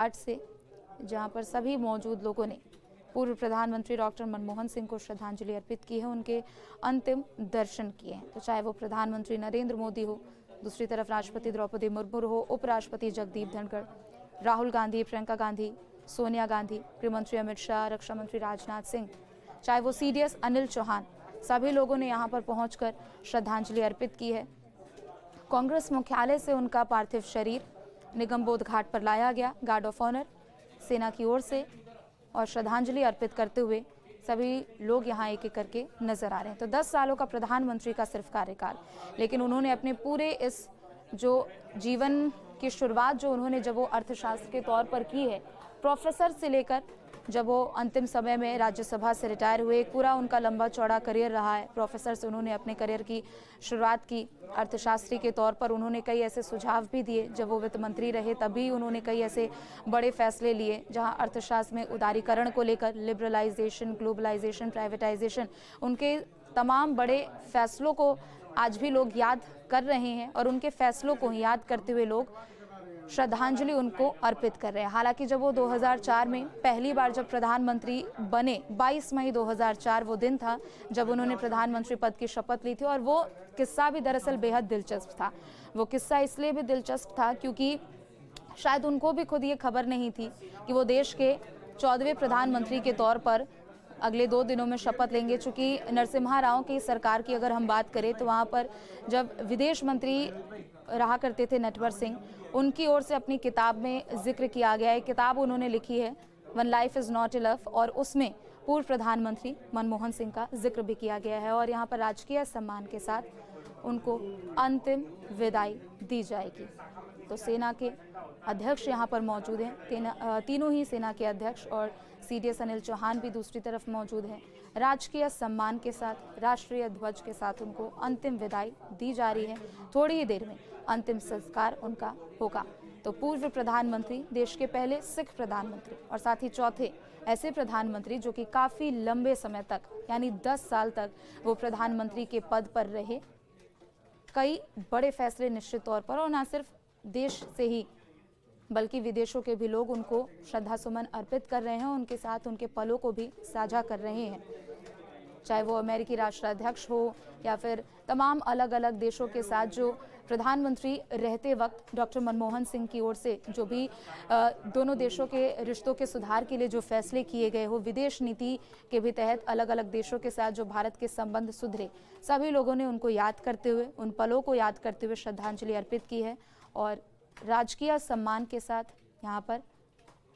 घाट से, जहां पर सभी मौजूद लोगों ने पूर्व प्रधानमंत्री डॉक्टर मनमोहन सिंह को श्रद्धांजलि अर्पित की है, उनके अंतिम दर्शन किए हैं। तो चाहे वो प्रधानमंत्री नरेंद्र मोदी हो, दूसरी तरफ राष्ट्रपति द्रौपदी मुर्मू हो, उपराष्ट्रपति जगदीप धनखड़, राहुल गांधी, प्रियंका गांधी, सोनिया गांधी, गृहमंत्री अमित शाह, रक्षा मंत्री राजनाथ सिंह, चाहे वो CDS अनिल चौहान, सभी लोगों ने यहाँ पर पहुंचकर श्रद्धांजलि अर्पित की है। कांग्रेस मुख्यालय से उनका पार्थिव शरीर निगमबोध घाट पर लाया गया गार्ड ऑफ ऑनर सेना की ओर से, और श्रद्धांजलि अर्पित करते हुए सभी लोग यहाँ एक एक करके नजर आ रहे हैं। तो 10 सालों का प्रधानमंत्री का सिर्फ कार्यकाल, लेकिन उन्होंने अपने पूरे इस जो जीवन की शुरुआत जो उन्होंने जब वो अर्थशास्त्र के तौर पर की है, प्रोफेसर से लेकर जब वो अंतिम समय में राज्यसभा से रिटायर हुए, पूरा उनका लंबा चौड़ा करियर रहा है। प्रोफेसर से उन्होंने अपने करियर की शुरुआत की, अर्थशास्त्री के तौर पर उन्होंने कई ऐसे सुझाव भी दिए। जब वो वित्त मंत्री रहे तभी उन्होंने कई ऐसे बड़े फैसले लिए जहां अर्थशास्त्र में उदारीकरण को लेकर, लिबरलाइजेशन, ग्लोबलाइजेशन, प्राइवेटाइजेशन, उनके तमाम बड़े फैसलों को आज भी लोग याद कर रहे हैं और उनके फैसलों को याद करते हुए लोग श्रद्धांजलि उनको अर्पित कर रहे हैं। हालांकि जब वो 2004 में पहली बार जब प्रधानमंत्री बने, 22 मई 2004 वो दिन था जब उन्होंने प्रधानमंत्री पद की शपथ ली थी, और वो किस्सा भी दरअसल बेहद दिलचस्प था। वो किस्सा इसलिए भी दिलचस्प था क्योंकि शायद उनको भी खुद ये खबर नहीं थी कि वो देश के 14वें प्रधानमंत्री के तौर पर अगले 2 दिनों में शपथ लेंगे। चूंकि नरसिम्हा राव की सरकार की अगर हम बात करें तो वहाँ पर जब विदेश मंत्री रहा करते थे नटवर सिंह, उनकी ओर से अपनी किताब में जिक्र किया गया है, किताब उन्होंने लिखी है one life is not enough, और उसमें पूर्व प्रधानमंत्री मनमोहन सिंह का जिक्र भी किया गया है। और यहाँ पर राजकीय सम्मान के साथ उनको अंतिम विदाई दी जाएगी। तो सेना के अध्यक्ष यहाँ पर मौजूद हैं, तीनों ही सेना के अध्यक्ष, और CDS अनिल चौहान भी दूसरी तरफ मौजूद हैं। राजकीय सम्मान के साथ, राष्ट्रीय ध्वज के साथ उनको अंतिम विदाई दी जा रही है। थोड़ी ही देर में अंतिम संस्कार उनका होगा। तो पूर्व प्रधानमंत्री, देश के पहले सिख प्रधानमंत्री और साथ ही चौथे ऐसे प्रधानमंत्री जो कि काफ़ी लंबे समय तक, यानी 10 साल तक वो प्रधानमंत्री के पद पर रहे। कई बड़े फैसले निश्चित तौर पर, और न सिर्फ देश से ही बल्कि विदेशों के भी लोग उनको श्रद्धा सुमन अर्पित कर रहे हैं, उनके साथ उनके पलों को भी साझा कर रहे हैं। चाहे वो अमेरिकी राष्ट्राध्यक्ष हो या फिर तमाम अलग अलग देशों के साथ जो प्रधानमंत्री रहते वक्त डॉक्टर मनमोहन सिंह की ओर से जो भी दोनों देशों के रिश्तों के सुधार के लिए जो फैसले किए गए हो, विदेश नीति के भी तहत अलग अलग देशों के साथ जो भारत के संबंध सुधरे, सभी लोगों ने उनको याद करते हुए, उन पलों को याद करते हुए श्रद्धांजलि अर्पित की है। और राजकीय सम्मान के साथ यहाँ पर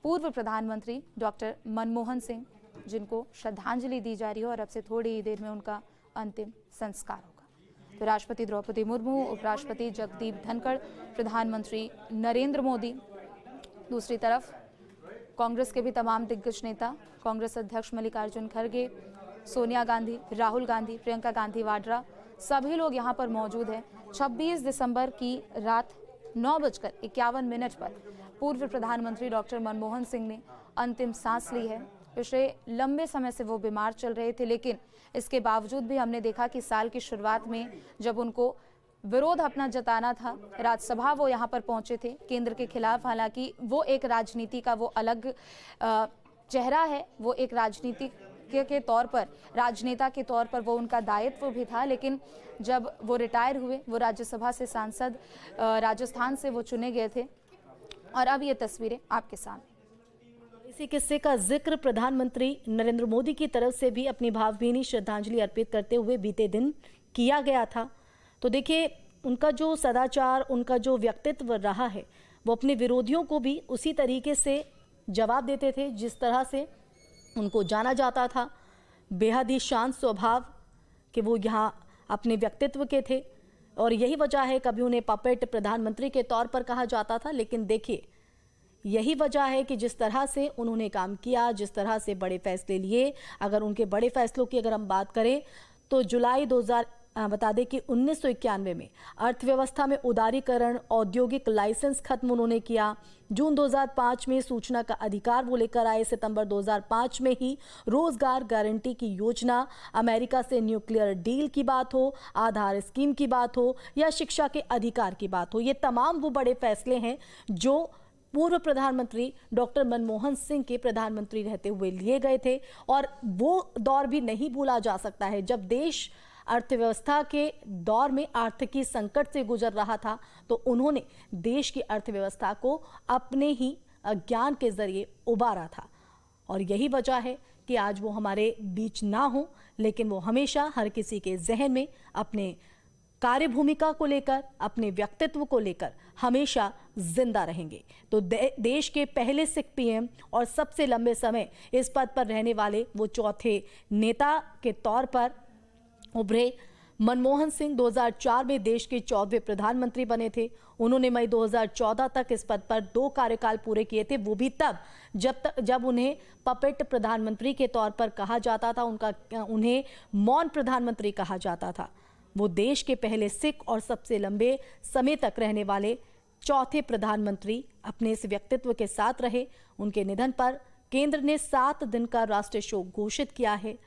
पूर्व प्रधानमंत्री डॉक्टर मनमोहन सिंह, जिनको श्रद्धांजलि दी जा रही है, और अब से थोड़ी ही देर में उनका अंतिम संस्कार होगा। तो राष्ट्रपति द्रौपदी मुर्मू, उपराष्ट्रपति जगदीप धनखड़, प्रधानमंत्री नरेंद्र मोदी, दूसरी तरफ कांग्रेस के भी तमाम दिग्गज नेता, कांग्रेस अध्यक्ष मल्लिकार्जुन खड़गे, सोनिया गांधी, राहुल गांधी, प्रियंका गांधी वाड्रा, सभी लोग यहाँ पर मौजूद हैं। 26 दिसंबर की रात 9:51 पर पूर्व प्रधानमंत्री डॉक्टर मनमोहन सिंह ने अंतिम सांस ली है। पिछले लंबे समय से वो बीमार चल रहे थे, लेकिन इसके बावजूद भी हमने देखा कि साल की शुरुआत में जब उनको विरोध अपना जताना था, राज्यसभा वो यहाँ पर पहुंचे थे केंद्र के खिलाफ। हालांकि वो एक राजनीति का वो अलग चेहरा है, वो एक राजनीति के तौर पर, राजनेता के तौर पर वो उनका दायित्व भी था, लेकिन जब वो रिटायर हुए, वो राज्यसभा से सांसद राजस्थान से वो चुने गए थे। और अब ये तस्वीरें आपके सामने। इसी किस्से का जिक्र प्रधानमंत्री नरेंद्र मोदी की तरफ से भी अपनी भावभीनी श्रद्धांजलि अर्पित करते हुए बीते दिन किया गया था। तो देखिए, उनका जो सदाचार, उनका जो व्यक्तित्व रहा है, वो अपने विरोधियों को भी उसी तरीके से जवाब देते थे जिस तरह से उनको जाना जाता था। बेहद ही शांत स्वभाव के वो यहाँ अपने व्यक्तित्व के थे, और यही वजह है कभी उन्हें पपेट प्रधानमंत्री के तौर पर कहा जाता था। लेकिन देखिए, यही वजह है कि जिस तरह से उन्होंने काम किया, जिस तरह से बड़े फैसले लिए, अगर उनके बड़े फैसलों की अगर हम बात करें तो जुलाई 2000 बता दें कि 1991 में अर्थव्यवस्था में उदारीकरण, औद्योगिक लाइसेंस खत्म उन्होंने किया। जून 2005 में सूचना का अधिकार वो लेकर आए। सितंबर 2005 में ही रोजगार गारंटी की योजना, अमेरिका से न्यूक्लियर डील की बात हो, आधार स्कीम की बात हो या शिक्षा के अधिकार की बात हो, ये तमाम वो बड़े फैसले हैं जो पूर्व प्रधानमंत्री डॉक्टर मनमोहन सिंह के प्रधानमंत्री रहते हुए लिए गए थे। और वो दौर भी नहीं भूला जा सकता है जब देश अर्थव्यवस्था के दौर में आर्थिकी संकट से गुजर रहा था, तो उन्होंने देश की अर्थव्यवस्था को अपने ही ज्ञान के जरिए उबारा था। और यही वजह है कि आज वो हमारे बीच ना हो, लेकिन वो हमेशा हर किसी के जहन में अपने कार्य भूमिका को लेकर, अपने व्यक्तित्व को लेकर हमेशा जिंदा रहेंगे। तो देश के पहले सिख पीएम और सबसे लंबे समय इस पद पर रहने वाले वो चौथे नेता के तौर पर उभरे। मनमोहन सिंह 2004 में देश के 14वें प्रधानमंत्री बने थे। उन्होंने मई 2014 तक इस पद पर 2 कार्यकाल पूरे किए थे, वो भी तब जब उन्हें पपेट प्रधानमंत्री के तौर पर कहा जाता था, उन्हें मौन प्रधानमंत्री कहा जाता था। वो देश के पहले सिख और सबसे लंबे समय तक रहने वाले चौथे प्रधानमंत्री अपने इस व्यक्तित्व के साथ रहे। उनके निधन पर केंद्र ने 7 दिन का राष्ट्रीय शोक घोषित किया है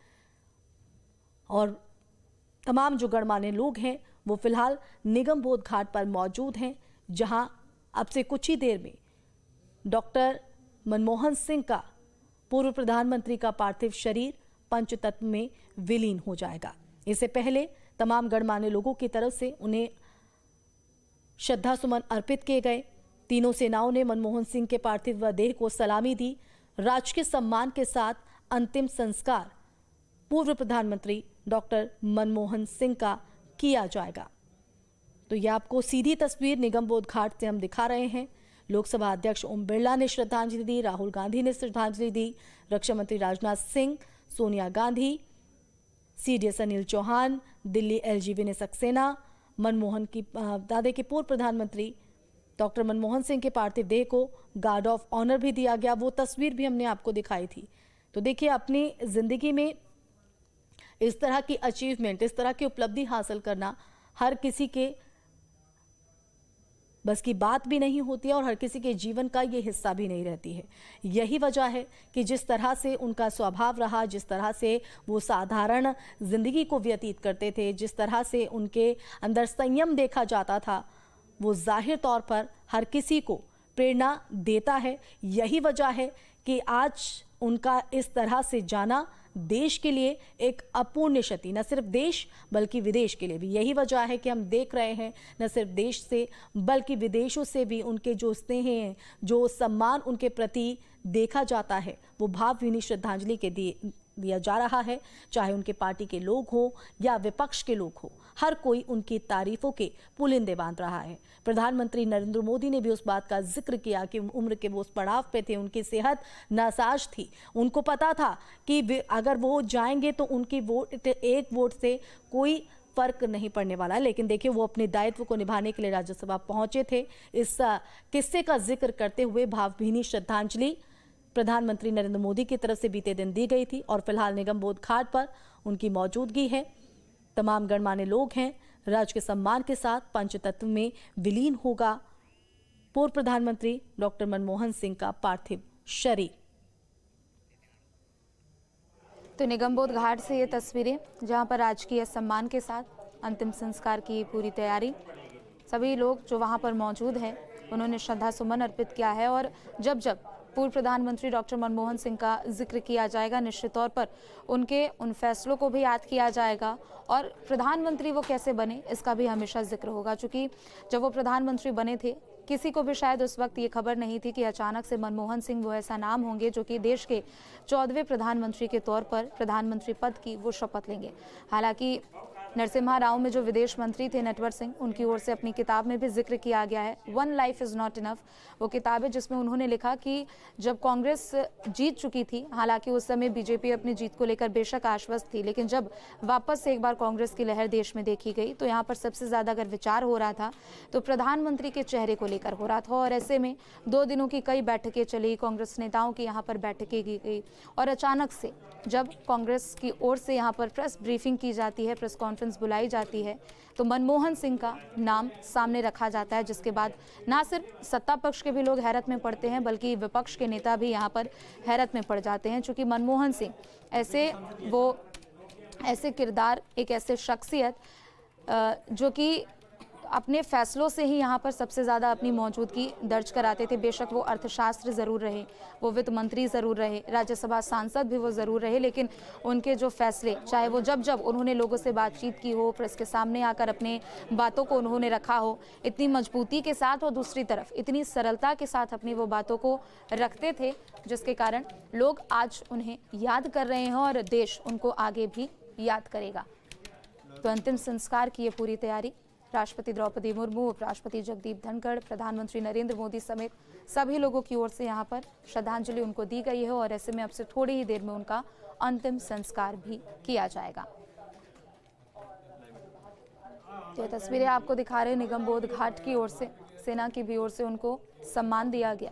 और तमाम जो गणमान्य लोग हैं वो फिलहाल निगम बोध घाट पर मौजूद हैं, जहां अब से कुछ ही देर में डॉक्टर मनमोहन सिंह का, पूर्व प्रधानमंत्री का पार्थिव शरीर पंचतत्व में विलीन हो जाएगा। इससे पहले तमाम गणमान्य लोगों की तरफ से उन्हें श्रद्धा सुमन अर्पित किए गए। तीनों सेनाओं ने मनमोहन सिंह के पार्थिव देह को सलामी दी। राजकीय सम्मान के साथ अंतिम संस्कार पूर्व प्रधानमंत्री डॉक्टर मनमोहन सिंह का किया जाएगा। तो यह आपको सीधी तस्वीर निगम बोध घाट से हम दिखा रहे हैं। लोकसभा अध्यक्ष ओम बिरला ने श्रद्धांजलि दी, राहुल गांधी ने श्रद्धांजलि दी, रक्षा मंत्री राजनाथ सिंह, सोनिया गांधी, सीडीएस अनिल चौहान, दिल्ली एलजीबी सक्सेना, मनमोहन की दादे के पूर्व प्रधानमंत्री डॉक्टर मनमोहन सिंह के पार्थिव देह को गार्ड ऑफ ऑनर भी दिया गया। वो तस्वीर भी हमने आपको दिखाई थी। तो देखिए, अपनी जिंदगी में इस तरह की अचीवमेंट, इस तरह की उपलब्धि हासिल करना हर किसी के बस की बात भी नहीं होती है और हर किसी के जीवन का ये हिस्सा भी नहीं रहती है। यही वजह है कि जिस तरह से उनका स्वभाव रहा, जिस तरह से वो साधारण जिंदगी को व्यतीत करते थे, जिस तरह से उनके अंदर संयम देखा जाता था, वो जाहिर तौर पर हर किसी को प्रेरणा देता है। यही वजह है कि आज उनका इस तरह से जाना देश के लिए एक अपूर्णीय क्षति, न सिर्फ देश बल्कि विदेश के लिए भी। यही वजह है कि हम देख रहे हैं न सिर्फ देश से बल्कि विदेशों से भी उनके जो स्नेह हैं, जो सम्मान उनके प्रति देखा जाता है, वो भावभीनी श्रद्धांजलि के दिया जा रहा है। चाहे उनके पार्टी के लोग हो या विपक्ष के लोग हो, हर कोई उनकी तारीफों के पुलिंदे बांध रहा है। प्रधानमंत्री नरेंद्र मोदी ने भी उस बात का जिक्र किया कि उम्र के वो उस पड़ाव पे थे, उनकी सेहत नासाज थी। उनको पता था कि अगर वो जाएंगे तो उनकी वोट, एक वोट से कोई फर्क नहीं पड़ने वाला। लेकिन देखिए, वो अपने दायित्व को निभाने के लिए राज्यसभा पहुंचे थे। इस किस्से का जिक्र करते हुए भावभीनी श्रद्धांजलि प्रधानमंत्री नरेंद्र मोदी की तरफ से बीते दिन दी गई थी और फिलहाल निगम बोध घाट पर उनकी मौजूदगी है। तमाम गणमान्य लोग हैं। राजकीय सम्मान के साथ पंचतत्व में विलीन होगा पूर्व प्रधानमंत्री डॉक्टर मनमोहन सिंह का पार्थिव शरीर। तो निगम बोध घाट से ये तस्वीरें, जहां पर राजकीय सम्मान के साथ अंतिम संस्कार की पूरी तैयारी, सभी लोग जो वहां पर मौजूद हैं उन्होंने श्रद्धा सुमन अर्पित किया है। और जब जब पूर्व प्रधानमंत्री डॉक्टर मनमोहन सिंह का जिक्र किया जाएगा, निश्चित तौर पर उनके उन फैसलों को भी याद किया जाएगा और प्रधानमंत्री वो कैसे बने इसका भी हमेशा जिक्र होगा। चूँकि जब वो प्रधानमंत्री बने थे, किसी को भी शायद उस वक्त ये खबर नहीं थी कि अचानक से मनमोहन सिंह वो ऐसा नाम होंगे जो कि देश के 14वें प्रधानमंत्री के तौर पर प्रधानमंत्री पद की वो शपथ लेंगे। हालांकि नरसिम्हा राव में जो विदेश मंत्री थे नटवर सिंह, उनकी ओर से अपनी किताब में भी जिक्र किया गया है, one life is not enough. वो किताब है जिसमें उन्होंने लिखा कि जब कांग्रेस जीत चुकी थी, हालांकि उस समय बीजेपी अपनी जीत को लेकर बेशक आश्वस्त थी, लेकिन जब वापस से एक बार कांग्रेस की लहर देश में देखी गई तो यहाँ पर सबसे ज़्यादा अगर विचार हो रहा था तो प्रधानमंत्री के चेहरे को लेकर हो रहा था। और ऐसे में 2 दिनों की कई बैठकें चली, कांग्रेस नेताओं की यहाँ पर बैठकें की गई और अचानक से जब कांग्रेस की ओर से यहाँ पर प्रेस ब्रीफिंग की जाती है, प्रेस कॉन्फ्रेंस बुलाई जाती है, तो मनमोहन सिंह का नाम सामने रखा जाता है, जिसके बाद ना सिर्फ सत्ता पक्ष के भी लोग हैरत में पड़ते हैं बल्कि विपक्ष के नेता भी यहाँ पर हैरत में पड़ जाते हैं। चूँकि मनमोहन सिंह ऐसे किरदार, एक ऐसे शख्सियत जो कि अपने फैसलों से ही यहाँ पर सबसे ज़्यादा अपनी मौजूदगी दर्ज कराते थे। बेशक वो अर्थशास्त्र ज़रूर रहे, वो वित्त मंत्री ज़रूर रहे, राज्यसभा सांसद भी वो ज़रूर रहे, लेकिन उनके जो फैसले, चाहे वो जब जब उन्होंने लोगों से बातचीत की हो, प्रेस के सामने आकर अपने बातों को उन्होंने रखा हो, इतनी मजबूती के साथ और दूसरी तरफ इतनी सरलता के साथ अपनी वो बातों को रखते थे, जिसके कारण लोग आज उन्हें याद कर रहे हैं और देश उनको आगे भी याद करेगा। तो अंतिम संस्कार की ये पूरी तैयारी राष्ट्रपति द्रौपदी मुर्मू, उपराष्ट्रपति जगदीप धनखड़, प्रधानमंत्री नरेंद्र मोदी समेत सभी लोगों की ओर से यहाँ पर श्रद्धांजलि उनको दी गई है और ऐसे में अब से थोड़ी ही देर में उनका अंतिम संस्कार भी किया जाएगा। तो ये तस्वीरें आपको दिखा रहे निगमबोध घाट की ओर से, सेना की भी ओर से उनको सम्मान दिया गया।